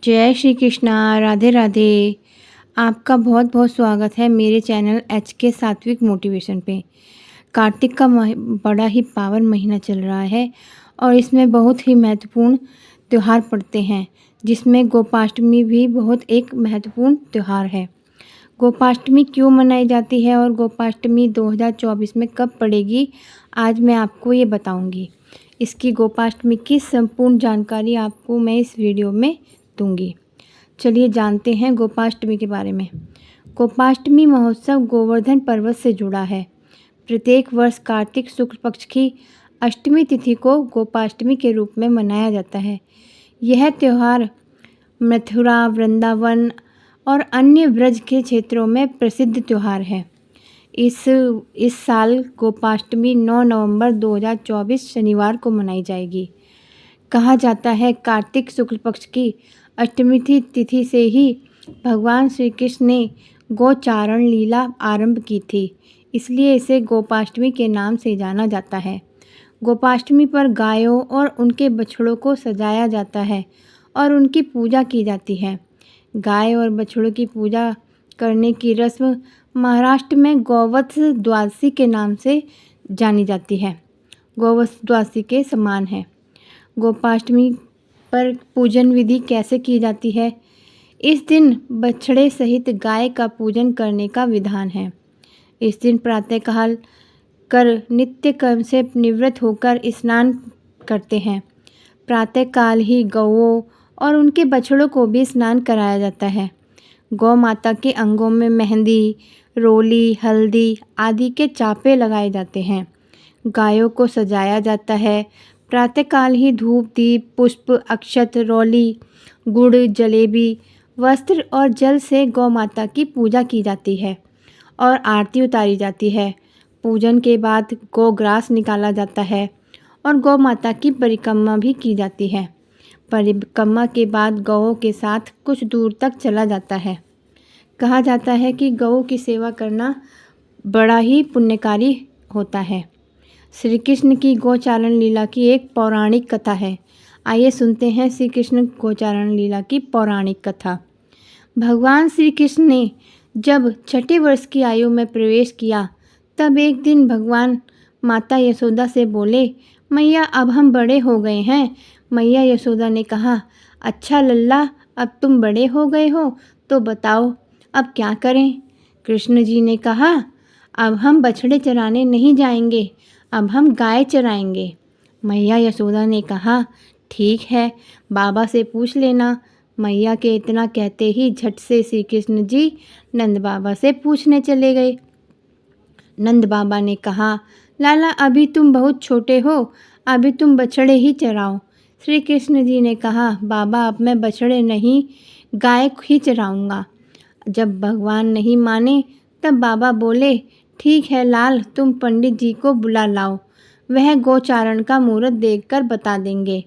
जय श्री कृष्णा, राधे राधे। आपका बहुत बहुत स्वागत है मेरे चैनल एच के सात्विक मोटिवेशन पे। कार्तिक का बड़ा ही पावन महीना चल रहा है और इसमें बहुत ही महत्वपूर्ण त्यौहार पड़ते हैं, जिसमें गोपाष्टमी भी बहुत एक महत्वपूर्ण त्यौहार है। गोपाष्टमी क्यों मनाई जाती है और गोपाष्टमी 2024 में कब पड़ेगी, आज मैं आपको ये बताऊंगी। इसकी गोपाष्टमी की संपूर्ण जानकारी आपको मैं इस वीडियो में दूंगी। चलिए जानते हैं गोपाष्टमी के बारे में। गोपाष्टमी महोत्सव गोवर्धन पर्वत से जुड़ा है। प्रत्येक वर्ष कार्तिक शुक्ल पक्ष की अष्टमी तिथि को गोपाष्टमी के रूप में मनाया जाता है। यह त्यौहार मथुरा, वृंदावन और अन्य व्रज के क्षेत्रों में प्रसिद्ध त्यौहार है। इस साल गोपाष्टमी 9 नवंबर 2024 शनिवार को मनाई जाएगी। कहा जाता है कार्तिक शुक्ल पक्ष की अष्टमी तिथि से ही भगवान श्री कृष्ण ने गोचारण लीला आरंभ की थी, इसलिए इसे गोपाष्टमी के नाम से जाना जाता है। गोपाष्टमी पर गायों और उनके बछड़ों को सजाया जाता है और उनकी पूजा की जाती है। गाय और बछड़ों की पूजा करने की रस्म महाराष्ट्र में गौवत्स द्वादशी के नाम से जानी जाती है। गौवत्स द्वादशी के समान है। गोपाष्टमी पर पूजन विधि कैसे की जाती है? इस दिन बछड़े सहित गाय का पूजन करने का विधान है। इस दिन प्रातःकाल कर नित्य कर्म से निवृत्त होकर स्नान करते हैं। प्रातःकाल ही गौओं और उनके बछड़ों को भी स्नान कराया जाता है। गौ माता के अंगों में मेहंदी, रोली, हल्दी आदि के चापे लगाए जाते हैं। गायों को सजाया जाता है। प्रातःकाल ही धूप, दीप, पुष्प, अक्षत, रोली, गुड़, जलेबी, वस्त्र और जल से गौ माता की पूजा की जाती है और आरती उतारी जाती है। पूजन के बाद गोग्रास निकाला जाता है और गौ माता की परिक्रमा भी की जाती है। परिक्रमा के बाद गौओं के साथ कुछ दूर तक चला जाता है। कहा जाता है कि गौ की सेवा करना बड़ा ही पुण्यकारी होता है। श्री कृष्ण की गोचारण लीला की एक पौराणिक कथा है। आइए सुनते हैं श्री कृष्ण गोचारण लीला की पौराणिक कथा। भगवान श्री कृष्ण ने जब छठे वर्ष की आयु में प्रवेश किया, तब एक दिन भगवान माता यशोदा से बोले, मैया अब हम बड़े हो गए हैं। मैया यशोदा ने कहा, अच्छा लल्ला, अब तुम बड़े हो गए हो तो बताओ अब क्या करें? कृष्ण जी ने कहा, अब हम बछड़े चराने नहीं जाएंगे, अब हम गाय चराएंगे। मैया यशोदा ने कहा, ठीक है, बाबा से पूछ लेना। मैया के इतना कहते ही झट से श्री कृष्ण जी नंद बाबा से पूछने चले गए। नंद बाबा ने कहा, लाला अभी तुम बहुत छोटे हो, अभी तुम बछड़े ही चराओ। श्री कृष्ण जी ने कहा, बाबा अब मैं बछड़े नहीं गाय ही चराऊँगा। जब भगवान नहीं माने तब बाबा बोले, ठीक है लाल, तुम पंडित जी को बुला लाओ, वह गोचारण का मुहूर्त देखकर बता देंगे।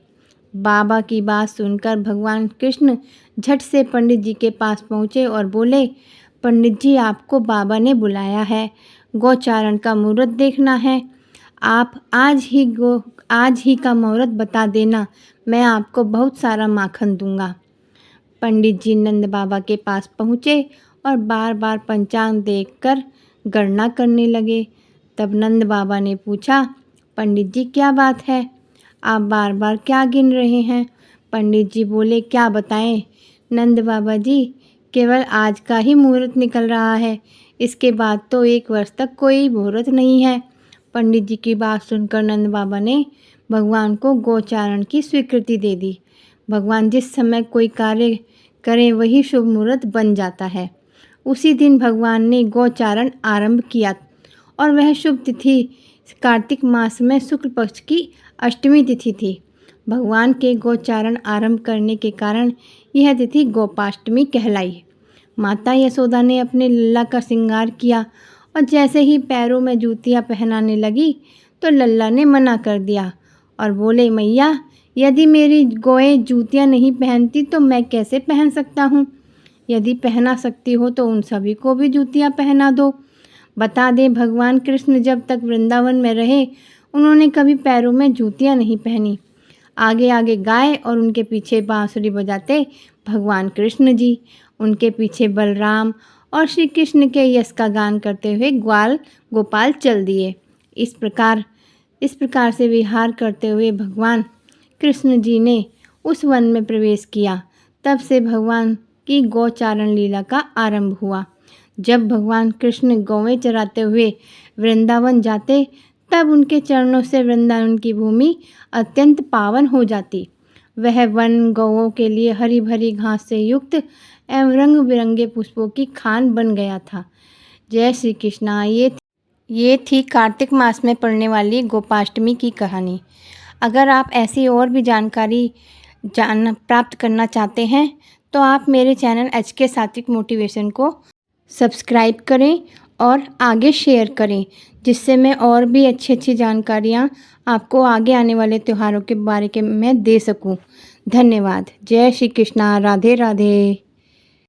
बाबा की बात सुनकर भगवान कृष्ण झट से पंडित जी के पास पहुँचे और बोले, पंडित जी आपको बाबा ने बुलाया है, गोचारण का मुहूर्त देखना है। आप आज ही का मुहूर्त बता देना, मैं आपको बहुत सारा माखन दूंगा। पंडित जी नंद बाबा के पास पहुँचे और बार बार पंचांग देखकर गणना करने लगे। तब नंद बाबा ने पूछा, पंडित जी क्या बात है, आप बार बार क्या गिन रहे हैं? पंडित जी बोले, क्या बताएं नंद बाबा जी, केवल आज का ही मुहूर्त निकल रहा है, इसके बाद तो 1 वर्ष तक कोई मुहूर्त नहीं है। पंडित जी की बात सुनकर नंद बाबा ने भगवान को गोचारण की स्वीकृति दे दी। भगवान जिस समय कोई कार्य करें वही शुभ मुहूर्त बन जाता है। उसी दिन भगवान ने गोचारण आरंभ किया और वह शुभ तिथि कार्तिक मास में शुक्ल पक्ष की अष्टमी तिथि थी। भगवान के गोचारण आरंभ करने के कारण यह तिथि गोपाष्टमी कहलाई। माता यशोदा ने अपने लल्ला का श्रृंगार किया और जैसे ही पैरों में जूतियाँ पहनाने लगी तो लल्ला ने मना कर दिया और बोले, मैया यदि मेरी गौएं जूतियाँ नहीं पहनती तो मैं कैसे पहन सकता हूँ? यदि पहना सकती हो तो उन सभी को भी जूतियाँ पहना दो। बता दें, भगवान कृष्ण जब तक वृंदावन में रहे उन्होंने कभी पैरों में जूतियाँ नहीं पहनी। आगे आगे गाय और उनके पीछे बांसुरी बजाते भगवान कृष्ण जी, उनके पीछे बलराम और श्री कृष्ण के यश का गान करते हुए ग्वाल गोपाल चल दिए। इस प्रकार से विहार करते हुए भगवान कृष्ण जी ने उस वन में प्रवेश किया। तब से भगवान की गौचारण लीला का आरंभ हुआ। जब भगवान कृष्ण गौवें चराते हुए वृंदावन जाते, तब उनके चरणों से वृंदावन की भूमि अत्यंत पावन हो जाती। वह वन गौओं के लिए हरी भरी घास से युक्त एवं रंग बिरंगे पुष्पों की खान बन गया था। जय श्री कृष्णा। ये थी कार्तिक मास में पड़ने वाली गोपाष्टमी की कहानी। अगर आप ऐसी और भी जानकारी प्राप्त करना चाहते हैं तो आप मेरे चैनल HK सात्विक मोटिवेशन को सब्सक्राइब करें और आगे शेयर करें, जिससे मैं और भी अच्छी अच्छी जानकारियाँ आपको आगे आने वाले त्योहारों के बारे में दे सकूं। धन्यवाद। जय श्री कृष्णा। राधे राधे।